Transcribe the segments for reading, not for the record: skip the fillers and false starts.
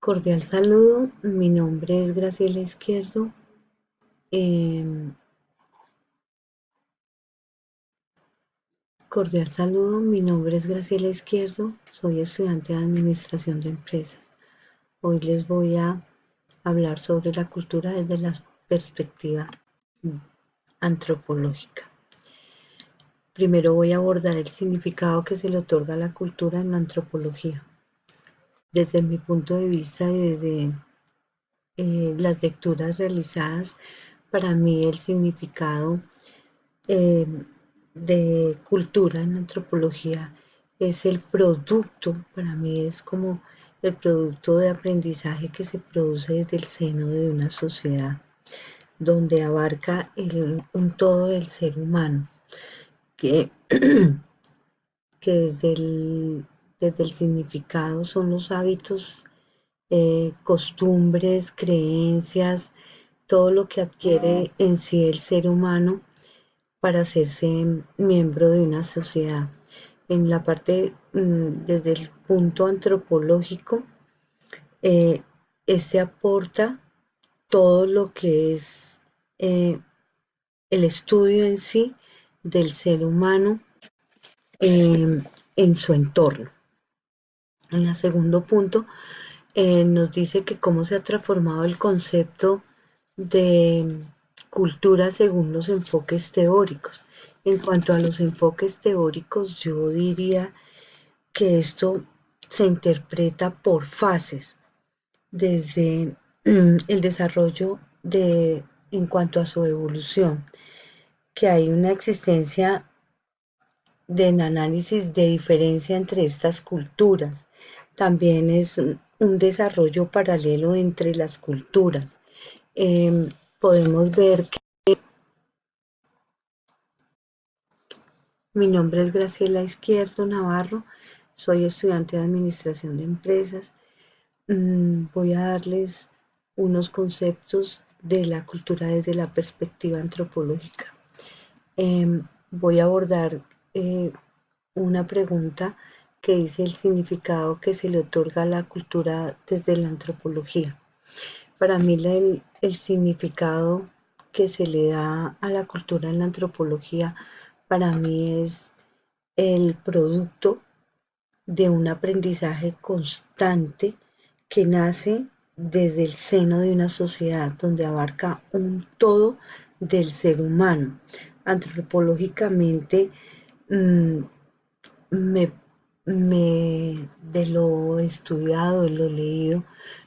Cordial saludo, mi nombre es Graciela Izquierdo. em, Cordial saludo, mi nombre es Graciela Izquierdo, soy estudiante de Administración de Empresas. Hoy les voy a hablar sobre la cultura desde la perspectiva antropológica. Primero voy a abordar el significado que se le otorga a la cultura en la antropología. Desde mi punto de vista y desde las lecturas realizadas, para mí el significado eh, de cultura en antropología es el producto, para mí es como el producto de aprendizaje que se produce desde el seno de una sociedad, donde abarca un todo del ser humano, que, que desde el significado son los hábitos, costumbres, creencias, todo lo que adquiere en sí el ser humano para hacerse miembro de una sociedad. En la parte, desde el punto antropológico, eh, este aporta todo lo que es el estudio en sí del ser humano eh, en su entorno. En el segundo punto, nos dice que cómo se ha transformado el concepto de cultura según los enfoques teóricos. En cuanto a los enfoques teóricos, yo diría que esto se interpreta por fases, desde el desarrollo en cuanto a su evolución, que hay una existencia de análisis de diferencia entre estas culturas. También es un desarrollo paralelo entre las culturas. Podemos ver que mi nombre es Graciela Izquierdo Navarro, soy estudiante de Administración de Empresas. Voy a darles unos conceptos de la cultura desde la perspectiva antropológica. Voy a abordar una pregunta que dice el significado que se le otorga a la cultura desde la antropología. Para mí el significado que se le da a la cultura en la antropología, para mí es el producto de un aprendizaje constante que nace desde el seno de una sociedad donde abarca un todo del ser humano. Antropológicamente, mm, me, de lo estudiado, de lo leído,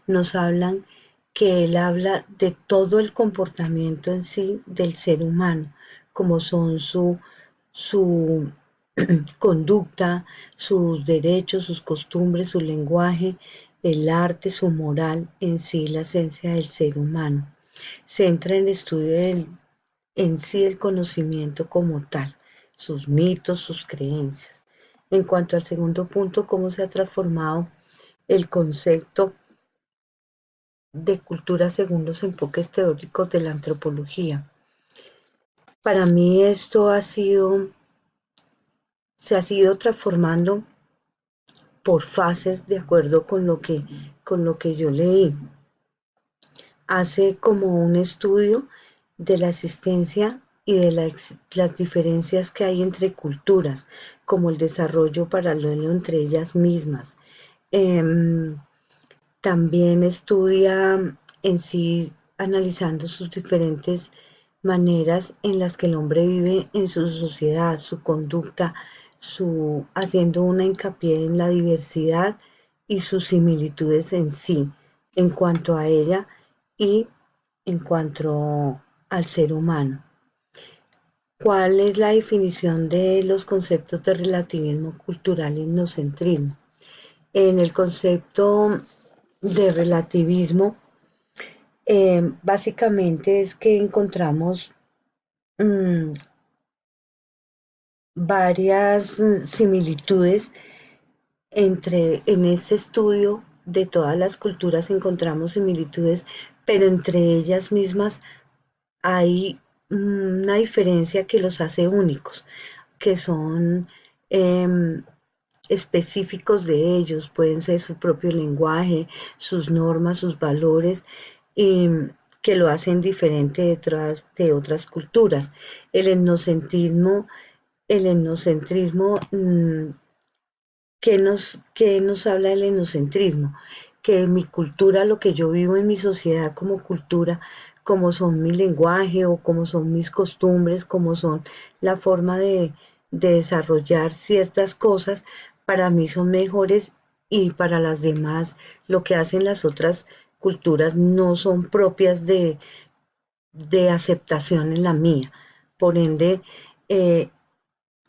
nos hablan que él habla de todo el comportamiento en sí del ser humano, como son su conducta, sus derechos, sus costumbres, su lenguaje, el arte, su moral, en sí la esencia del ser humano. Se entra en el estudio en sí el conocimiento como tal, sus mitos, sus creencias. En cuanto al segundo punto, cómo se ha transformado el concepto de cultura según los enfoques teóricos de la antropología. Para mí esto se ha sido transformando por fases de acuerdo con lo que yo leí. Hace como un estudio de la existencia y de las diferencias que hay entre culturas, como el desarrollo paralelo entre ellas mismas. Em, También estudia en sí, analizando sus diferentes maneras en las que el hombre vive en su sociedad, su conducta, haciendo una hincapié en la diversidad y sus similitudes en sí, en cuanto a ella y en cuanto al ser humano. ¿Cuál es la definición de los conceptos de relativismo cultural y etnocentrismo? En el concepto de relativismo, básicamente es que encontramos mmm, varias similitudes en este estudio de todas las culturas encontramos similitudes, pero entre ellas mismas hay una diferencia que los hace únicos, que son eh, específicos de ellos, pueden ser su propio lenguaje, sus normas, sus valores, y que lo hacen diferente detrás de otras culturas. El etnocentrismo, el etnocentrismo qué nos habla el etnocentrismo? Que mi cultura, lo que yo vivo en mi sociedad como cultura, como son mi lenguaje o como son mis costumbres, como son la forma de desarrollar ciertas cosas, para mí son mejores y para las demás lo que hacen las otras culturas no son propias de aceptación en la mía. Por ende, eh,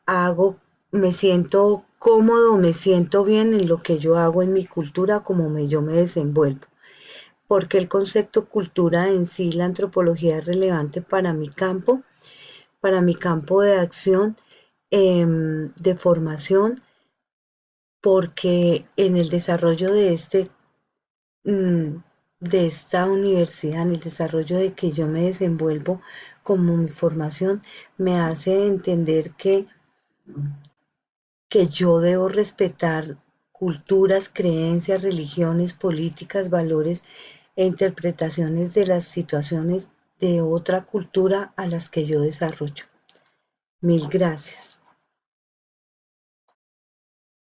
hago, me siento cómodo, me siento bien en lo que yo hago en mi cultura, como yo me desenvuelvo. Porque el concepto cultura en sí, la antropología es relevante para mi campo de acción, de formación, porque en el desarrollo mm, de esta universidad, en el desarrollo de que yo me desenvuelvo como mi formación, me hace entender que yo debo respetar culturas, creencias, religiones, políticas, valores e interpretaciones de las situaciones de otra cultura a las que yo desarrollo. Mil gracias.